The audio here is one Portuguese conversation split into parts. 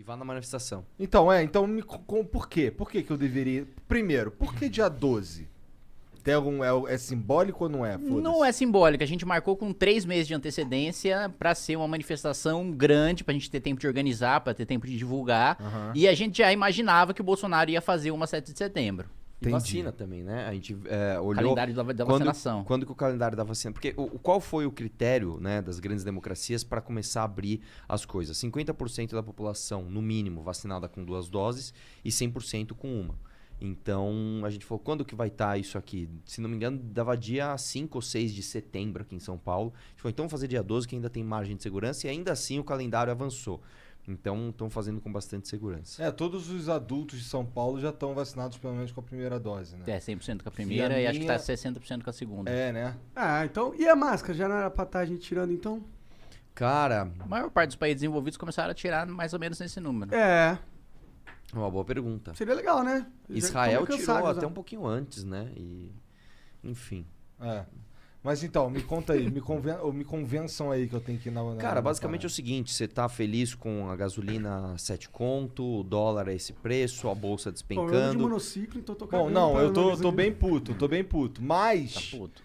E vá na manifestação. Então por quê? Por que que eu deveria... Primeiro, por que dia 12? Tem algum, é simbólico ou não é? Foda-se. Não é simbólico, a gente marcou com 3 meses de antecedência pra ser uma manifestação grande, pra gente ter tempo de organizar, pra ter tempo de divulgar. Aham. E a gente já imaginava que o Bolsonaro ia fazer uma 7 de setembro. E Entendi. vacina também, né? A gente olhou... Calendário da vacinação. Quando que o calendário da vacina... Porque qual foi o critério, né, das grandes democracias para começar a abrir as coisas? 50% da população, no mínimo, vacinada com 2 doses e 100% com uma. Então, a gente falou, quando que vai estar isso aqui? Se não me engano, dava dia 5 ou 6 de setembro aqui em São Paulo. A gente falou, então vamos fazer dia 12, que ainda tem margem de segurança. E ainda assim o calendário avançou. Então, estão fazendo com bastante segurança. Todos os adultos de São Paulo já estão vacinados pelo menos com a primeira dose, né? 100% com a primeira E e, a acho que minha- tá 60% com a segunda. Né? Ah, então... E a máscara? Já não era pra estar a gente tirando, então? Cara, A maior parte dos países desenvolvidos começaram a tirar mais ou menos nesse número. É, uma boa pergunta. seria legal, né? Já Israel tão tirou cansados, até né? um pouquinho antes, né? E, enfim. Mas então, me conta aí, me convençam aí que eu tenho que ir na Cara, basicamente é o seguinte, você tá feliz com a gasolina 7 conto, o dólar a esse preço, a bolsa Bom, eu ando de despencando. monociclo, então tô Bom, cagando não, pra eu tô gasolina. bem puto. Tá Mas, puto.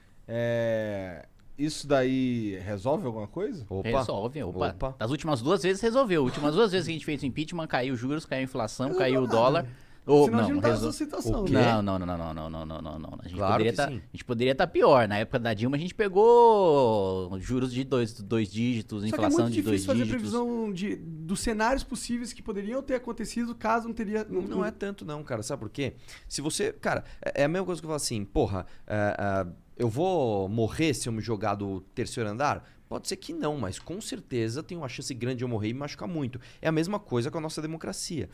isso daí resolve alguma coisa? Opa, Resolve, opa. Opa. Das últimas 2 vezes resolveu. Últimas 2 vezes que a gente fez o impeachment, caiu os juros, caiu a inflação, caiu o dólar. Senão a gente não tá nessa resol- situação, O quê? né? Não. A gente Claro poderia que tá, sim. a gente poderia estar pior. Na época da Dilma a gente pegou juros de dois dígitos, Só que é inflação muito de 2 difícil fazer dígitos. previsão dos cenários possíveis que poderiam ter acontecido caso não teria... Não é tanto não, cara. Sabe por quê? Se você... Cara, é a mesma coisa que eu falo assim, porra, eu vou morrer se eu me jogar do terceiro andar? Pode ser que não, mas com certeza tem uma chance grande de eu morrer e me machucar muito. É a mesma coisa com a nossa democracia.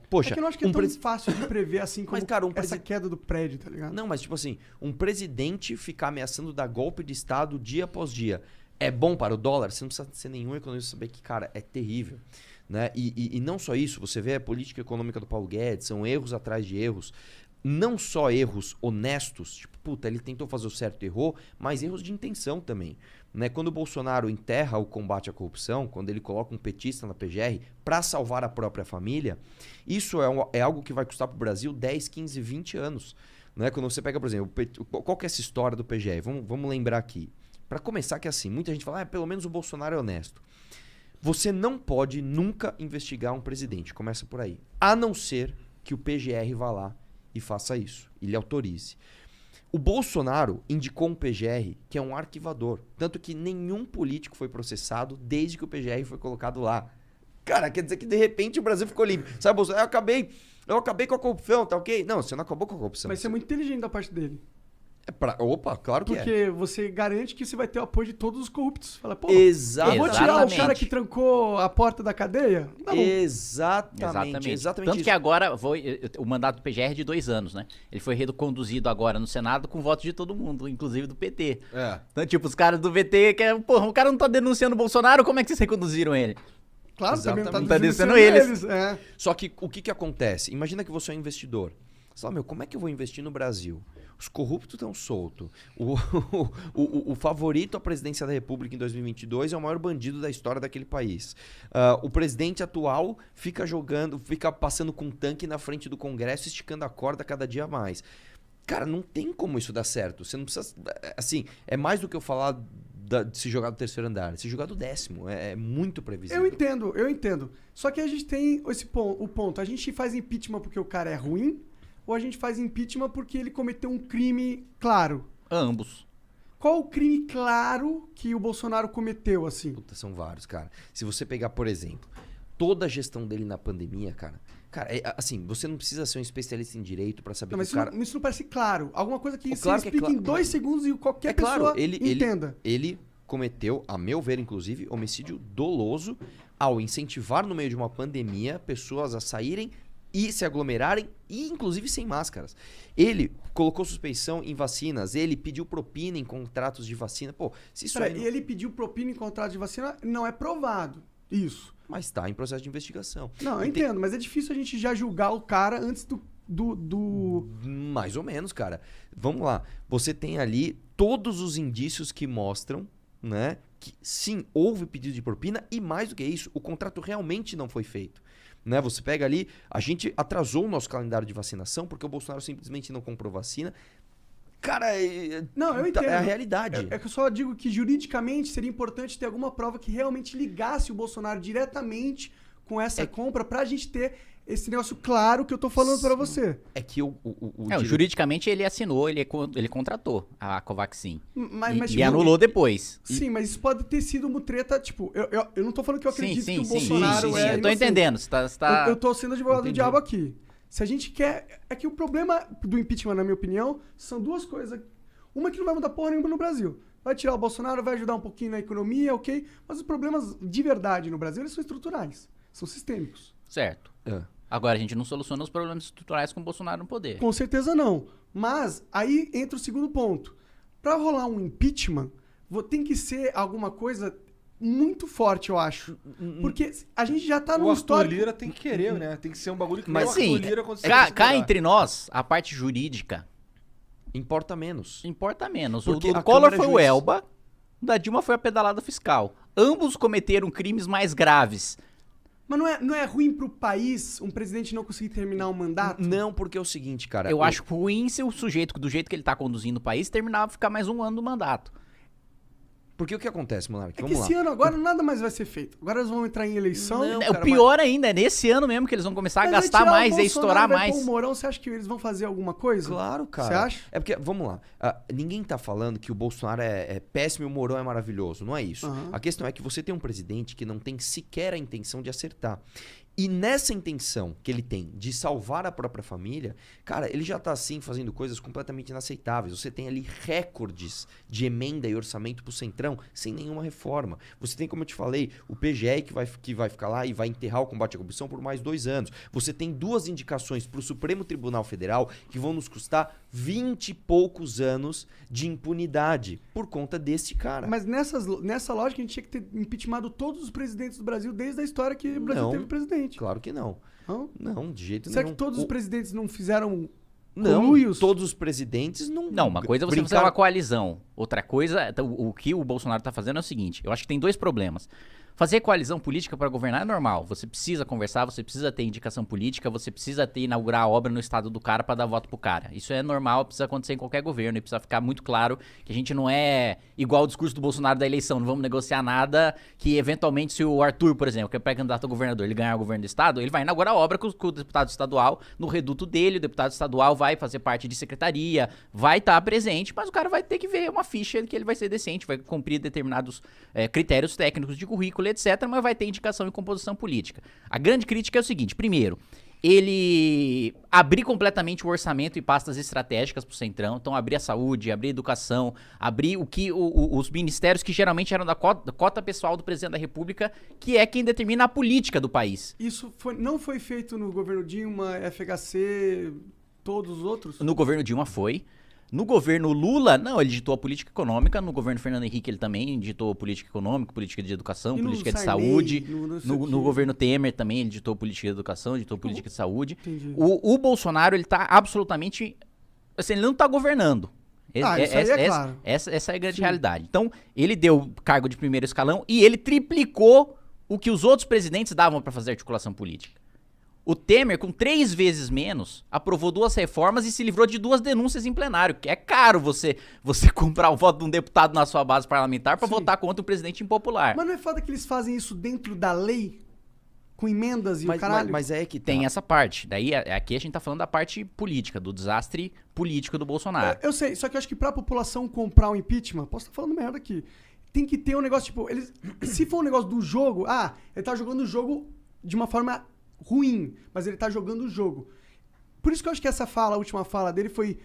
Poxa, É que eu não acho que é tão pres- fácil de prever assim como Mas, cara, essa queda do prédio, tá ligado? Não, mas tipo assim, um presidente ficar ameaçando dar golpe de Estado dia após dia é bom para o dólar? Você não precisa ser nenhum economista saber que, cara, é terrível. Né? E não só isso, você vê a política econômica do Paulo Guedes, são erros atrás de erros. Não só erros honestos, tipo, puta, ele tentou fazer o certo e errou, mas erros de intenção também. Né? Quando o Bolsonaro enterra o combate à corrupção, quando ele coloca um petista na PGR para salvar a própria família, isso é algo que vai custar para o Brasil 10, 15, 20 anos. Né? Quando você pega, por exemplo, qual que é essa história do PGR? Vamos lembrar aqui. Para começar que é assim, muita gente fala, pelo menos o Bolsonaro é honesto. Você não pode nunca investigar um presidente, começa por aí. A não ser que o PGR vá lá e faça isso, ele autorize. O Bolsonaro indicou um PGR que é um arquivador. Tanto que nenhum político foi processado desde que o PGR foi colocado lá. Cara, quer dizer que de repente o Brasil ficou limpo. Sabe, Bolsonaro, eu acabei com a corrupção, tá ok? Não, você não acabou com a corrupção. Mas isso é muito inteligente da parte dele. Opa, claro que Porque você garante que você vai ter o apoio de todos os corruptos. Fala, pô, Exatamente. eu vou tirar o Exatamente. cara que trancou a porta da cadeia? Não. Exatamente Tanto isso. que agora o mandato do PGR é de 2 anos, né? Ele foi reconduzido agora no Senado com voto de todo mundo, inclusive do PT. Então, tipo, os caras do PT, porra, o cara não tá denunciando o Bolsonaro, como é que vocês reconduziram ele? Claro, também não tá Exatamente. denunciando Tá denunciando eles. É. Só que o que acontece? Imagina que você é um investidor. Você fala, como é que eu vou investir no Brasil? Os corruptos estão soltos. O favorito à presidência da República em 2022 é o maior bandido da história daquele país. O presidente atual fica passando com um tanque na frente do Congresso, esticando a corda cada dia mais. Cara, não tem como isso dar certo. Você não precisa... Assim, é mais do que eu falar de se jogar do terceiro andar. Se jogar do 10º. É muito previsível. Eu entendo. Só que a gente tem o ponto. A gente faz impeachment porque o cara é ruim ou a gente faz impeachment porque ele cometeu um crime claro? Ambos. Qual o crime claro que o Bolsonaro cometeu, assim? Puta, são vários, cara. Se você pegar, por exemplo, toda a gestão dele na pandemia, cara, assim, você não precisa ser um especialista em direito pra saber Não, mas que o cara... isso não parece claro. Alguma coisa que Claro você que é explica em claro. 2 segundos e qualquer É claro, pessoa ele entenda. cometeu, a meu ver, inclusive, homicídio doloso ao incentivar no meio de uma pandemia pessoas a saírem e se aglomerarem, e inclusive sem máscaras. Ele colocou suspeição em vacinas, ele pediu propina em contratos de vacina. Pô, se isso aí Peraí, não... ele pediu propina em contrato de vacina, não é provado. Isso. Mas tá em processo de investigação. Não, eu E tem- entendo, mas é difícil a gente já julgar o cara antes do... Mais ou menos, cara. Vamos lá. Você tem ali todos os indícios que mostram, né, que sim, houve pedido de propina e mais do que isso, o contrato realmente não foi feito. Né? Você pega ali, a gente atrasou o nosso calendário de vacinação porque o Bolsonaro simplesmente não comprou vacina. Cara, não, eu entendo. É a realidade. É que eu só digo que juridicamente seria importante ter alguma prova que realmente ligasse o Bolsonaro diretamente com essa compra pra gente ter esse negócio claro que eu tô falando pra você. É que juridicamente ele assinou, ele contratou a Covaxin. Mas, e anulou depois. Sim, mas isso pode ter sido uma treta, tipo, eu não tô falando que eu acredito que o Bolsonaro é eu tô entendendo. Você tá... Eu tô sendo advogado do diabo aqui. Se a gente quer... É que o problema do impeachment, na minha opinião, são duas coisas. Uma que não vai mudar porra nenhuma no Brasil. Vai tirar o Bolsonaro, vai ajudar um pouquinho na economia, ok? Mas os problemas de verdade no Brasil, eles são estruturais. São sistêmicos. Certo. Agora, a gente não soluciona os problemas estruturais com o Bolsonaro no poder. Com certeza não. Mas aí entra o segundo ponto. Pra rolar um impeachment, tem que ser alguma coisa... muito forte, eu acho. Porque a gente já tá no histórico... O Arthur Lira tem que querer, né? Tem que ser um bagulho que mas, sim, cá entre nós, a parte jurídica... Importa menos. Importa menos. Porque o Collor foi o Elba, o da Dilma foi a pedalada fiscal. Ambos cometeram crimes mais graves. Mas não é ruim pro país um presidente não conseguir terminar um mandato? Não, porque é o seguinte, cara... Eu acho ruim se o sujeito, do jeito que ele tá conduzindo o país, terminava ficar mais um ano no mandato. Porque o que acontece, Monark? É que esse ano agora nada mais vai ser feito. Agora eles vão entrar em eleição. Não, cara, o pior ainda é nesse ano mesmo que eles vão começar a gastar mais e a estourar mais. O Mourão, você acha que eles vão fazer alguma coisa? Claro, cara. Você acha? É porque, vamos lá, ninguém tá falando que o Bolsonaro é péssimo e o Mourão é maravilhoso. Não é isso. Uhum. A questão é que você tem um presidente que não tem sequer a intenção de acertar. E nessa intenção que ele tem de salvar a própria família, cara, ele já tá assim fazendo coisas completamente inaceitáveis. Você tem ali recordes de emenda e orçamento pro Centrão sem nenhuma reforma. Você tem, como eu te falei, o PGR que vai ficar lá e vai enterrar o combate à corrupção por mais 2 anos. Você tem 2 indicações pro Supremo Tribunal Federal que vão nos custar 20 e poucos anos de impunidade por conta desse cara. Mas nessa lógica a gente tinha que ter impeachmentado todos os presidentes do Brasil desde a história que o Brasil teve presidente. Claro que não. Não, de jeito nenhum. Será que todos os presidentes não fizeram conluios? Todos os presidentes não... Não, uma coisa é você fazer uma coalizão. Outra coisa, o que o Bolsonaro tá fazendo é o seguinte, eu acho que tem 2 problemas. Fazer coalizão política para governar é normal. Você precisa conversar, você precisa ter indicação política, você precisa inaugurar a obra no estado do cara para dar voto pro cara. Isso é normal, precisa acontecer em qualquer governo e precisa ficar muito claro que a gente não é igual o discurso do Bolsonaro da eleição, não vamos negociar nada que eventualmente se o Arthur, por exemplo, que é pré-candidato a governador, ele ganhar o governo do estado, ele vai inaugurar a obra com o deputado estadual no reduto dele, o deputado estadual vai fazer parte de secretaria, vai estar presente, mas o cara vai ter que ver uma ficha que ele vai ser decente, vai cumprir determinados critérios técnicos de currículo, etc., mas vai ter indicação e composição política. A grande crítica é o seguinte, primeiro, ele abrir completamente o orçamento e pastas estratégicas pro Centrão, então abrir a saúde, abrir a educação, abrir os ministérios que geralmente eram da cota pessoal do presidente da República, que é quem determina a política do país. Isso não foi feito no governo Dilma, FHC, todos os outros? No governo Dilma foi. No governo Lula, não, ele ditou a política econômica. No governo Fernando Henrique, ele também ditou política econômica, política de educação, política de saúde. No governo Temer também, ele ditou política de educação, ditou política de saúde. O Bolsonaro, ele tá absolutamente... Assim, ele não tá governando. Claro. Essa é a grande realidade. Então, ele deu cargo de primeiro escalão e ele triplicou o que os outros presidentes davam para fazer articulação política. O Temer, com 3 vezes menos, aprovou 2 reformas e se livrou de 2 denúncias em plenário, que é caro você comprar o voto de um deputado na sua base parlamentar para votar contra um presidente impopular. Mas não é foda que eles fazem isso dentro da lei? Com emendas e o caralho? Mas é que tem essa parte. Daí, aqui a gente tá falando da parte política, do desastre político do Bolsonaro. Eu sei, só que eu acho que pra população comprar o impeachment, posso estar falando merda aqui, tem que ter um negócio, tipo, se for um negócio do jogo, ele tá jogando o jogo de uma forma ruim, mas ele tá jogando o jogo. Por isso que eu acho que a última fala dele foi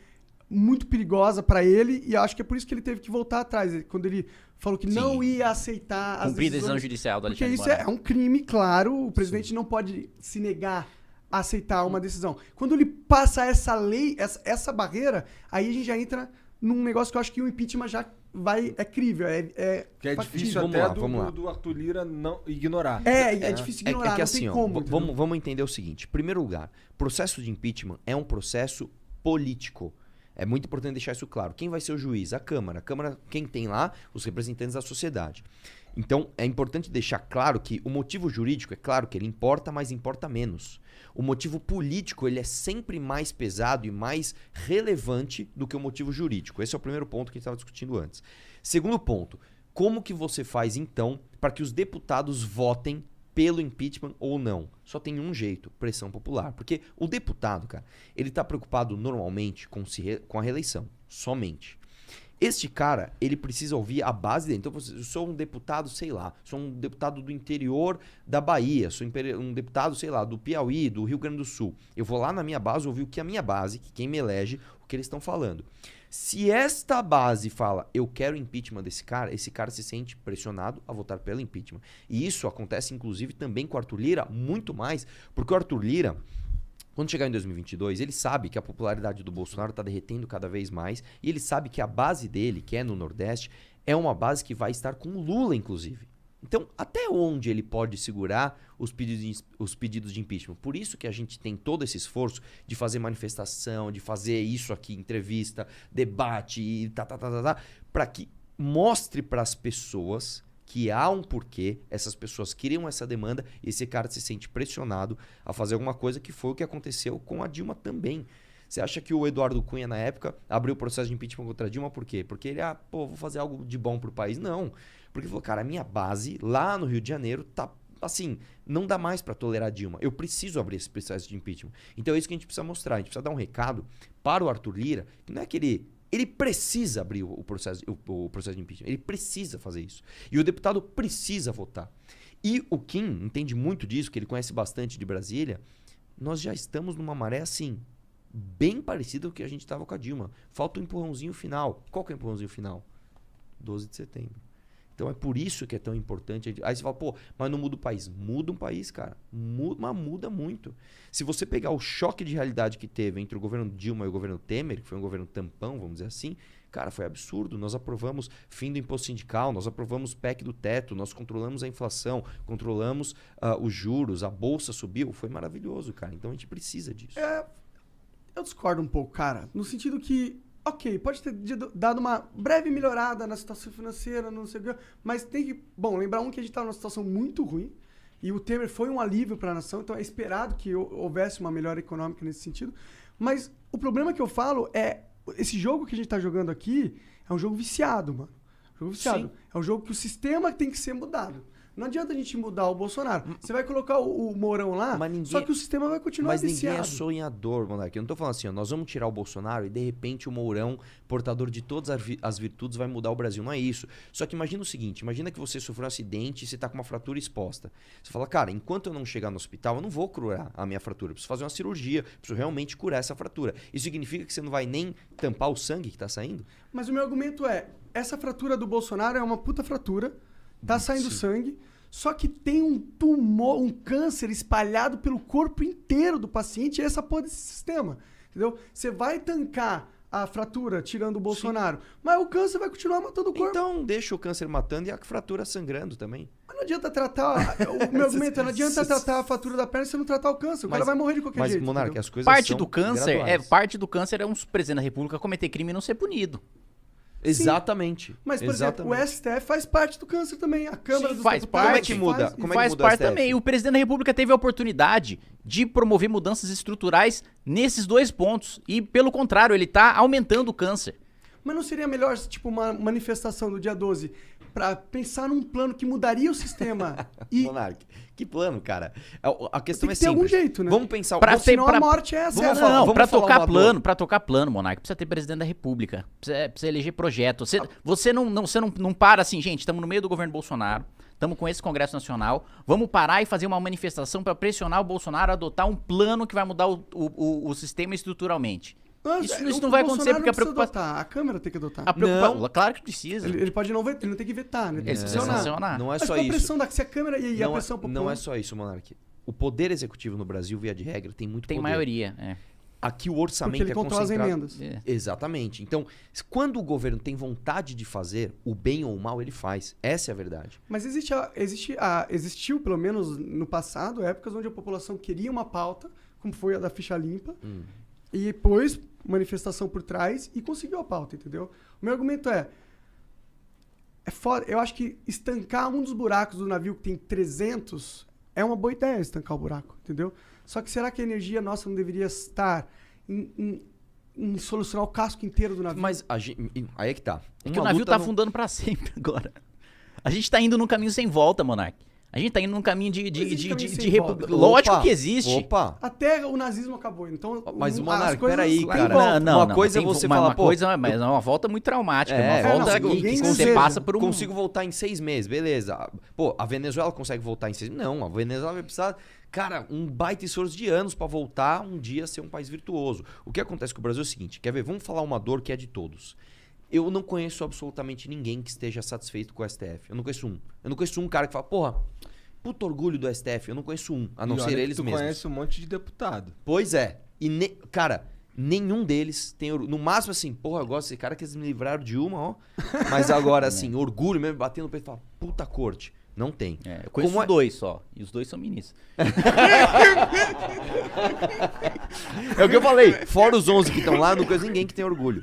muito perigosa pra ele, e eu acho que é por isso que ele teve que voltar atrás, quando ele falou que não ia aceitar as cumprir a decisão judicial do Alexandre Porque isso é um crime, claro, o presidente não pode se negar a aceitar uma decisão. Quando ele passa essa lei, essa barreira, aí a gente já entra num negócio que eu acho que o impeachment já é crível, que é difícil do Arthur Lira não ignorar. É difícil ignorar, que não assim, tem como. Vamos entender o seguinte. Em primeiro lugar, processo de impeachment é um processo político. É muito importante deixar isso claro. Quem vai ser o juiz? A Câmara. A Câmara, quem tem lá? Os representantes da sociedade. Então, é importante deixar claro que o motivo jurídico, é claro que ele importa, mas importa menos. O motivo político, ele é sempre mais pesado e mais relevante do que o motivo jurídico. Esse é o primeiro ponto que a gente estava discutindo antes. Segundo ponto, como que você faz, então, para que os deputados votem pelo impeachment ou não? Só tem um jeito, pressão popular. Porque o deputado, cara, ele está preocupado normalmente com a reeleição, somente. Este cara, ele precisa ouvir a base dele. Então, eu sou um deputado, sei lá, sou um deputado do interior da Bahia, sou um deputado, sei lá, do Piauí, do Rio Grande do Sul. Eu vou lá na minha base ouvir o que a minha base, que quem me elege, o que eles estão falando. Se esta base fala, eu quero impeachment desse cara, esse cara se sente pressionado a votar pelo impeachment. E isso acontece, inclusive, também com o Arthur Lira, muito mais, porque o Arthur Lira, quando chegar em 2022, ele sabe que a popularidade do Bolsonaro está derretendo cada vez mais e ele sabe que a base dele, que é no Nordeste, é uma base que vai estar com o Lula, inclusive. Então, até onde ele pode segurar os pedidos de impeachment? Por isso que a gente tem todo esse esforço de fazer manifestação, de fazer isso aqui, entrevista, debate e para que mostre para as pessoas que há um porquê, essas pessoas criam essa demanda e esse cara se sente pressionado a fazer alguma coisa, que foi o que aconteceu com a Dilma também. Você acha que o Eduardo Cunha, na época, abriu o processo de impeachment contra a Dilma por quê? Porque ele, vou fazer algo de bom pro país? Não. Porque ele falou, cara, a minha base lá no Rio de Janeiro tá assim, não dá mais para tolerar a Dilma. Eu preciso abrir esse processo de impeachment. Então é isso que a gente precisa mostrar. A gente precisa dar um recado para o Arthur Lira, que não é que ele precisa abrir o processo de impeachment. Ele precisa fazer isso. E o deputado precisa votar. E o Kim entende muito disso, que ele conhece bastante de Brasília. Nós já estamos numa maré assim, bem parecida com o que a gente estava com a Dilma. Falta o empurrãozinho final. Qual que é o empurrãozinho final? 12 de setembro. Então é por isso que é tão importante. Aí você fala, mas não muda o país. Muda um país, cara. Mas muda muito. Se você pegar o choque de realidade que teve entre o governo Dilma e o governo Temer, que foi um governo tampão, vamos dizer assim, cara, foi absurdo. Nós aprovamos fim do imposto sindical, nós aprovamos PEC do teto, nós controlamos a inflação, controlamos os juros, a bolsa subiu. Foi maravilhoso, cara. Então a gente precisa disso. Eu discordo um pouco, cara. No sentido que, ok, pode ter dado uma breve melhorada na situação financeira, não sei o que, mas tem que, lembrar que a gente estava numa situação muito ruim e o Temer foi um alívio para a nação, então é esperado que houvesse uma melhora econômica nesse sentido. Mas o problema que eu falo é, esse jogo que a gente está jogando aqui é um jogo viciado, mano. Jogo viciado. Sim. É um jogo que o sistema tem que ser mudado. Não adianta a gente mudar o Bolsonaro. Você vai colocar o Mourão lá, só que o sistema vai continuar viciado. Mas ninguém é sonhador, Monark. Eu não tô falando assim, nós vamos tirar o Bolsonaro e de repente o Mourão, portador de todas as virtudes, vai mudar o Brasil. Não é isso. Só que imagina o seguinte, imagina que você sofreu um acidente e você tá com uma fratura exposta. Você fala, cara, enquanto eu não chegar no hospital, eu não vou curar a minha fratura. Eu preciso fazer uma cirurgia, preciso realmente curar essa fratura. Isso significa que você não vai nem tampar o sangue que tá saindo? Mas o meu argumento é, essa fratura do Bolsonaro é uma puta fratura, tá saindo sangue, só que tem um tumor, um câncer espalhado pelo corpo inteiro do paciente, e essa porra desse sistema, entendeu? Você vai tancar a fratura tirando o Bolsonaro, mas o câncer vai continuar matando o corpo. Então deixa o câncer matando e a fratura sangrando também. Mas não adianta tratar, o meu argumento é, não adianta tratar a fratura da perna se não tratar o câncer, o cara vai morrer de qualquer jeito. Mas, Monark, as coisas parte são do câncer graduais. Parte do câncer é um presidente da República cometer crime e não ser punido. Exatamente. Sim. Mas, por exemplo, o STF faz parte do câncer também. A Câmara dos faz Deputados parte. Como é que muda? Como é que faz muda parte o STF? também. O presidente da República teve a oportunidade de promover mudanças estruturais nesses dois pontos. E, pelo contrário, ele está aumentando o câncer. Mas não seria melhor, tipo, uma manifestação do dia 12 pra pensar num plano que mudaria o sistema? Monark, que plano, cara? A questão tem é que ter algum simples. jeito, né? Vamos pensar... Senão a morte é essa. Pra tocar plano, Monark, precisa ter presidente da República. Precisa eleger projeto. Você não para assim, gente, estamos no meio do governo Bolsonaro, estamos com esse Congresso Nacional, vamos parar e fazer uma manifestação para pressionar o Bolsonaro a adotar um plano que vai mudar o sistema estruturalmente. Isso não vai acontecer porque a preocupação... A Câmara tem que adotar. Não, claro que precisa. Ele pode não vetar, ele não tem que vetar, né? Tem que sancionar. Não é Mas só com a isso. pressão se a Câmara e a pressão popular... Não é só isso, Monark. O poder executivo no Brasil, via de regra, tem muito poder. Tem maioria, Aqui o orçamento porque ele controla concentrado... as emendas. Exatamente. Então, quando o governo tem vontade de fazer o bem ou o mal, ele faz. Essa é a verdade. Mas existiu, pelo menos no passado, épocas onde a população queria uma pauta, como foi a da ficha limpa, E depois, manifestação por trás e conseguiu a pauta, entendeu? O meu argumento é foda. Eu acho que estancar um dos buracos do navio que tem 300 é uma boa ideia, estancar o buraco, entendeu? Só que será que a energia nossa não deveria estar em solucionar o casco inteiro do navio? Mas aí é que tá. É que o navio tá afundando pra sempre agora. A gente tá indo num caminho sem volta, Monark. A gente tá indo num caminho Lógico que existe. Opa! Até o nazismo acabou, então... Mas, as Monark, coisas peraí, têm cara. volta. Não, uma coisa é você falar, uma coisa, mas é uma volta muito traumática. É, uma volta não, que ninguém você deseja. passa por um... Consigo voltar em 6 meses, beleza. Pô, a Venezuela consegue voltar em 6 meses? Não, a Venezuela vai precisar, cara, um baita esforço de anos pra voltar um dia a ser um país virtuoso. O que acontece com o Brasil é o seguinte, quer ver? Vamos falar uma dor que é de todos. Eu não conheço absolutamente ninguém que esteja satisfeito com o STF. Eu não conheço um. Eu não conheço um cara que fala, porra, puto orgulho do STF. Eu não conheço um, a não ser eles mesmos. Tu conhece um monte de deputado. Pois é. E, cara, nenhum deles tem orgulho. No máximo, assim, porra, eu gosto desse cara que eles me livraram de uma, ó. Mas agora, assim, orgulho mesmo, batendo no peito e falar, puta corte. Não tem. Eu conheço dois só. E os dois são ministros. É o que eu falei. Fora os 11 que estão lá, eu não conheço ninguém que tem orgulho.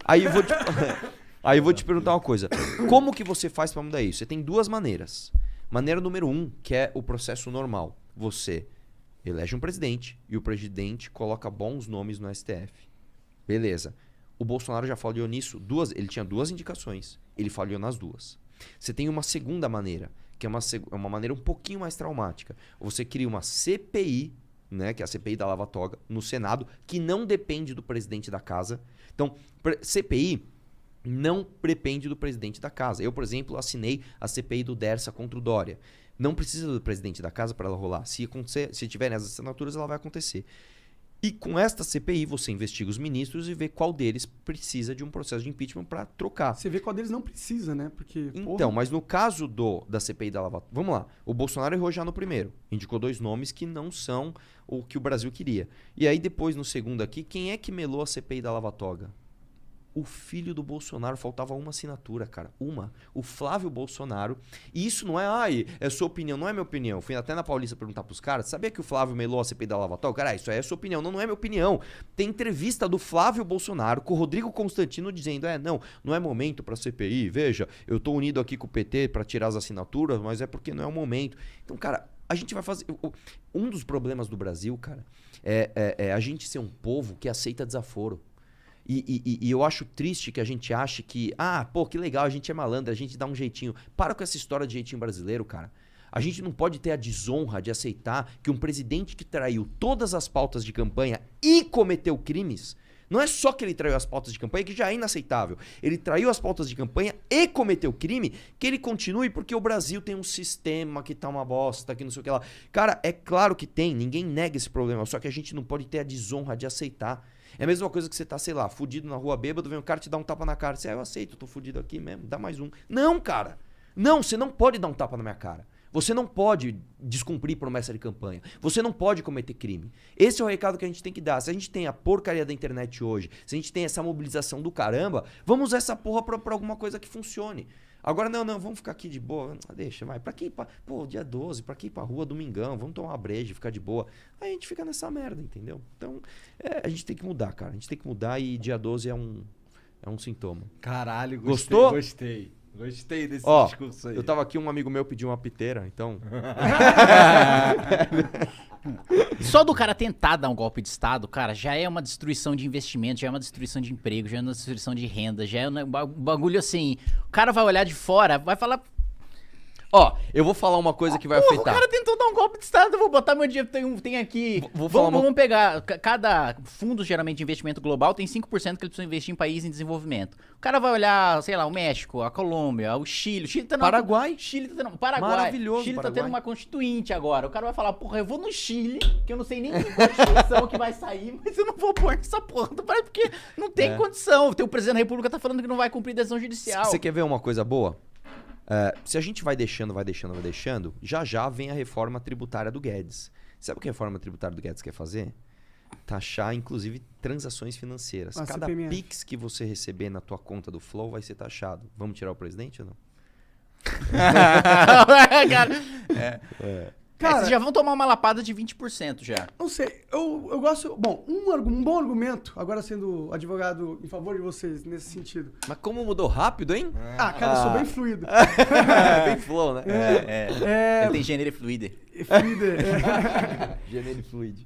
Aí eu vou te perguntar uma coisa. Como que você faz pra mudar isso? Você tem duas maneiras. Maneira número 1, que é o processo normal. Você elege um presidente e o presidente coloca bons nomes no STF. Beleza. O Bolsonaro já falhou nisso. Ele tinha 2 indicações. Ele falhou nas 2. Você tem uma segunda maneira, que é uma maneira um pouquinho mais traumática. Você cria uma CPI, né, que é a CPI da Lava Toga, no Senado, que não depende do presidente da casa. Então, CPI não depende do presidente da casa. Eu, por exemplo, assinei a CPI do Dersa contra o Dória. Não precisa do presidente da casa para ela rolar. Se tiver nessas assinaturas, ela vai acontecer. E com esta CPI, você investiga os ministros e vê qual deles precisa de um processo de impeachment para trocar. Você vê qual deles não precisa, né? Porque, então, mas no caso da CPI da Lava Toga... Vamos lá. O Bolsonaro errou já no primeiro. Indicou 2 nomes que não são o que o Brasil queria. E aí depois, no segundo aqui, quem é que melou a CPI da Lava Toga? O filho do Bolsonaro. Faltava uma assinatura, cara. O Flávio Bolsonaro. E isso não é, é sua opinião. Não é minha opinião. Fui até na Paulista perguntar pros caras. Sabia que o Flávio melou a CPI da Lava Toga? Cara, isso aí é sua opinião. Não é minha opinião. Tem entrevista do Flávio Bolsonaro com o Rodrigo Constantino dizendo, não é momento pra CPI. Veja, eu tô unido aqui com o PT pra tirar as assinaturas, mas é porque não é o momento. Então, cara, a gente vai fazer... Um dos problemas do Brasil, cara, é a gente ser um povo que aceita desaforo. E eu acho triste que a gente ache que, que legal, a gente é malandro, a gente dá um jeitinho. Para com essa história de jeitinho brasileiro, cara. A gente não pode ter a desonra de aceitar que um presidente que traiu todas as pautas de campanha e cometeu crimes, não é só que ele traiu as pautas de campanha, que já é inaceitável. Ele traiu as pautas de campanha e cometeu crime, que ele continue porque o Brasil tem um sistema que tá uma bosta, que não sei o que lá. Cara, é claro que tem, ninguém nega esse problema, só que a gente não pode ter a desonra de aceitar. É a mesma coisa que você tá, sei lá, fudido na rua bêbado, vem um cara te dar um tapa na cara. Você, eu aceito, eu tô fudido aqui mesmo, dá mais um. Não, cara. Não, você não pode dar um tapa na minha cara. Você não pode descumprir promessa de campanha. Você não pode cometer crime. Esse é o recado que a gente tem que dar. Se a gente tem a porcaria da internet hoje, se a gente tem essa mobilização do caramba, vamos usar essa porra pra alguma coisa que funcione. Agora, não, vamos ficar aqui de boa. Deixa, vai. Pra que ir dia 12, pra que ir pra rua domingão? Vamos tomar uma breja, ficar de boa. Aí a gente fica nessa merda, entendeu? Então, a gente tem que mudar, cara. A gente tem que mudar e dia 12 é um sintoma. Caralho, gostou? Gostei desse discurso aí. Eu tava aqui, um amigo meu pediu uma piteira, então... Só do cara tentar dar um golpe de Estado, cara, já é uma destruição de investimento, já é uma destruição de emprego, já é uma destruição de renda, já é um bagulho assim... O cara vai olhar de fora, vai falar... eu vou falar uma coisa que vai afetar. O cara tentou dar um golpe de Estado, eu vou botar meu dinheiro, tem aqui... Vamos pegar, cada fundo geralmente de investimento global tem 5% que eles precisam investir em país em desenvolvimento. O cara vai olhar, sei lá, o México, a Colômbia, o Chile. Paraguai. Paraguai. Maravilhoso. Chile tá tendo uma constituinte agora. O cara vai falar, porra, eu vou no Chile, que eu não sei nem que constituição que vai sair, mas eu não vou pôr nessa porra do país, porque não tem condição. O presidente da República tá falando que não vai cumprir decisão judicial. Você quer ver uma coisa boa? Se a gente vai deixando, já vem a reforma tributária do Guedes. Sabe o que a reforma tributária do Guedes quer fazer? Taxar, inclusive, transações financeiras. Cada CPMF. Pix que você receber na tua conta do Flow vai ser taxado. Vamos tirar o presidente ou não? Cara, vocês já vão tomar uma lapada de 20% já. não sei, eu gosto... Bom, um bom argumento, agora sendo advogado em favor de vocês nesse sentido. Mas como mudou rápido, hein? Cara, eu sou bem fluido. Bem flow, né? Ele tem gênero fluido. Fluido, Gênero fluid.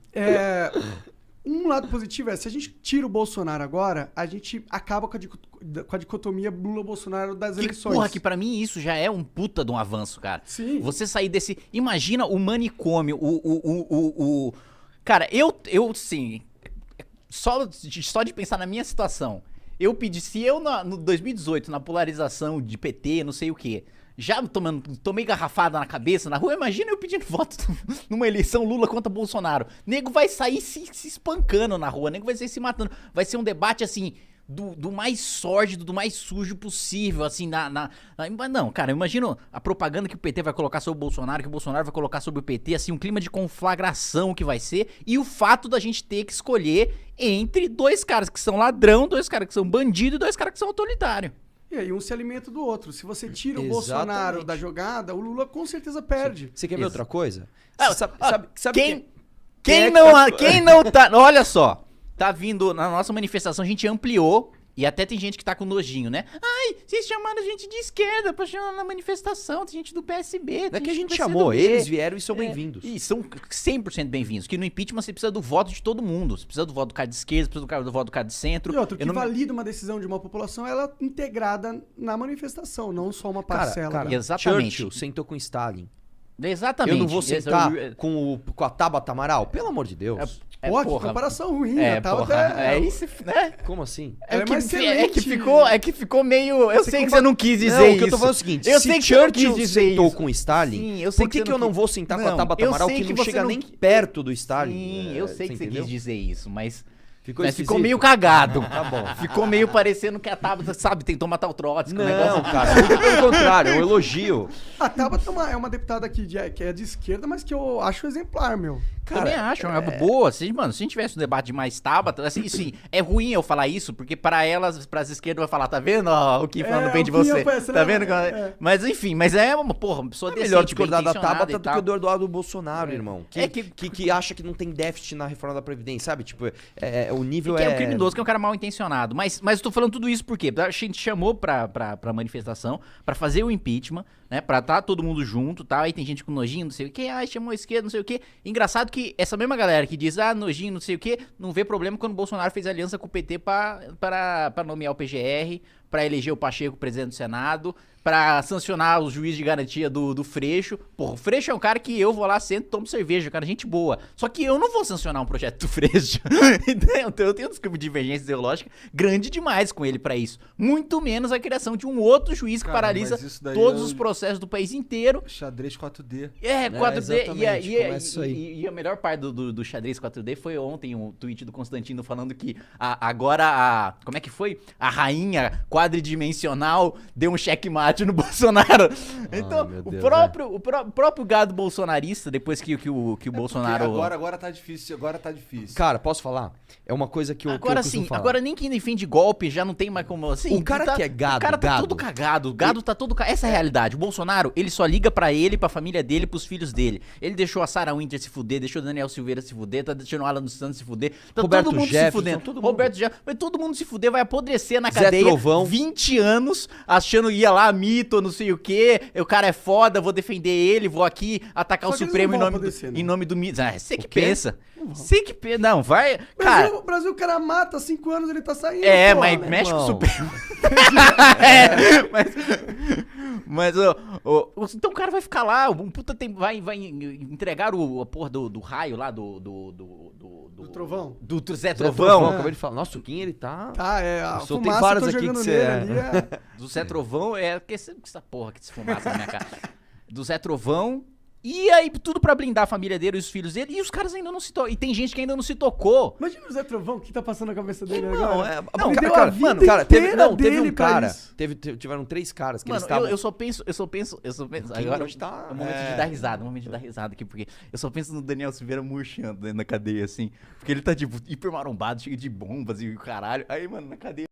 Um lado positivo é, se a gente tira o Bolsonaro agora, a gente acaba com a dicotomia Lula-Bolsonaro das eleições. Porra, que pra mim isso já é um puta de um avanço, cara. Sim. Você sair desse... Imagina o manicômio, Cara, sim... Só de pensar na minha situação, eu pedi... Se eu, no 2018, na polarização de PT, não sei o quê... Já tomei garrafada na cabeça na rua, imagina eu pedindo voto numa eleição Lula contra Bolsonaro. Nego vai sair se espancando na rua, nego vai sair se matando. Vai ser um debate, assim, do mais sórdido, do mais sujo possível, assim, Não, cara, eu imagino a propaganda que o PT vai colocar sobre o Bolsonaro, que o Bolsonaro vai colocar sobre o PT, assim, um clima de conflagração que vai ser, e o fato da gente ter que escolher entre dois caras que são ladrão, dois caras que são bandido e dois caras que são autoritário. E aí um se alimenta do outro. Se você tira o Exatamente. Bolsonaro da jogada, o Lula com certeza perde. Você quer ver outra coisa? Quem não tá... Olha só, tá vindo na nossa manifestação, a gente ampliou, e até tem gente que tá com nojinho, né? Ai, vocês chamaram a gente de esquerda pra chamar na manifestação, tem gente do PSB, Não é que a do gente chamou, PCdoB. eles vieram e são bem-vindos. E são 100% bem-vindos, que no impeachment você precisa do voto de todo mundo, você precisa do voto do cara de esquerda, você precisa do voto do cara de centro. E outro, que Eu não- valida uma decisão de uma população, ela é integrada na manifestação, não só uma parcela. Cara, Exatamente. Churchill sentou com Stalin. Exatamente. Eu não vou sentar com a Tabata Amaral? Pelo amor de Deus. Pô, que comparação ruim. É, a Tabata porra, é isso, né? Como assim? Ela é mais excelente. É que ficou meio... Eu sei que você não quis dizer Não, isso. o que eu tô falando é o seguinte, eu se sei que você não Churchill quis dizer sentou isso. com Stalin, Sim, eu sei por que você eu não quis- vou sentar com a Não, Tabata eu Amaral sei que que não você chega não- nem perto do Stalin? Sim, eu sei que você entendeu? quis dizer isso, mas... Ficou Mas ficou esquisito? meio cagado. Tá bom. Ficou meio parecendo que a Tabata, sabe, tentou matar o Trotsky. Não, o negócio... cara, muito pelo contrário, é um elogio. A Tabata é uma deputada aqui que é de esquerda, mas que eu acho exemplar, meu. Também acho, é uma boa. Se a gente tivesse um debate de mais Tabata, assim, sim, é ruim eu falar isso, porque para elas, para as esquerdas, vai falar, tá vendo ó, o que falando bem de o que você? aparece, Tá né? vendo? Mas enfim, mas é uma pessoa É decente, melhor discordar bem da intencionada Tabata e do tal. que do Eduardo Bolsonaro, irmão. É Que acha que não tem déficit na reforma da Previdência, sabe? Tipo, o nível Que é um criminoso, que é um cara mal intencionado. Mas eu tô falando tudo isso porque a gente chamou pra manifestação, pra fazer o impeachment, né? Pra tá todo mundo junto, tá? Aí tem gente com nojinho, não sei o quê, chamou a esquerda, não sei o quê. Engraçado que essa mesma galera que diz, nojinho, não sei o quê, não vê problema quando o Bolsonaro fez aliança com o PT pra nomear o PGR, pra eleger o Pacheco presidente do Senado, pra sancionar os juízes de garantia do Freixo. Porra, o Freixo é um cara que eu vou lá, sento, tomo cerveja, cara, gente boa. Só que eu não vou sancionar um projeto do Freixo. Então eu tenho uma divergência ideológica grande demais com ele pra isso. Muito menos a criação de um outro juiz que Cara, paralisa mas isso daí todos é os processos do país inteiro. Xadrez 4D. 4D. exatamente, começa isso aí. E a melhor parte do xadrez 4D foi ontem um tweet do Constantino falando que agora como é que foi? A rainha quadridimensional deu um checkmate no Bolsonaro. Então, meu o Deus, próprio gado bolsonarista, depois que o Bolsonaro... Agora tá difícil, agora tá difícil. Cara, posso falar? É uma coisa que eu Agora costumo sim, falar. agora nem quem defende golpe já não tem mais como assim. O cara que é gado, o cara tá gado. todo cagado. O gado tá todo cagado. Essa é a realidade. O Bolsonaro, ele só liga pra ele, pra família dele, pros filhos dele. Ele deixou a Sarah Winter se fuder, deixou o Daniel Silveira se fuder, tá deixando o Alan dos Santos se fuder. Tá Roberto todo mundo Jefferson, se fudendo. todo mundo. Roberto Jefferson, vai todo mundo se fuder, vai apodrecer na Zé cadeia. Trovão. 20 anos, achando ia lá, mito, não sei o quê. O cara é foda, vou defender ele, vou aqui atacar Só o que eles Supremo não em vão nome, apodrecer, né? em nome do mito. Você que quê? pensa. Você que pensa. Não, vai. Cara. O Brasil, o cara mata há 5 anos, ele tá saindo. É, pô, mas né? mexe com o irmão? Supremo. Mas então o cara vai ficar lá, um puta vai entregar a porra do raio lá do Trovão. Do Zé Zé Trovão. Trovão, acabei de falar. Nossa, o Kim, ele tá... Tá, a Eu soltei fumaça várias que eu tô aqui jogando que nele você- ali Do Zé Trovão que essa porra que se fumaça na minha cara. Do Zé Trovão. E aí, tudo pra blindar a família dele e os filhos dele. E os caras ainda não se tocou. E tem gente que ainda não se tocou. Imagina o Zé Trovão, o que tá passando na cabeça dele Não, agora. não, Ele cara, deu a vida cara, teve inteira um dele pra cara, isso. tiveram 3 caras que Mano, eles estavam... eu só penso. Kim Agora hoje tá- é um momento de dar risada, um momento de dar risada aqui, porque eu só penso no Daniel Silveira murchando dentro da cadeia, assim. Porque ele tá, tipo, hiper marombado, cheio de bombas e o caralho. Aí, mano, na cadeia.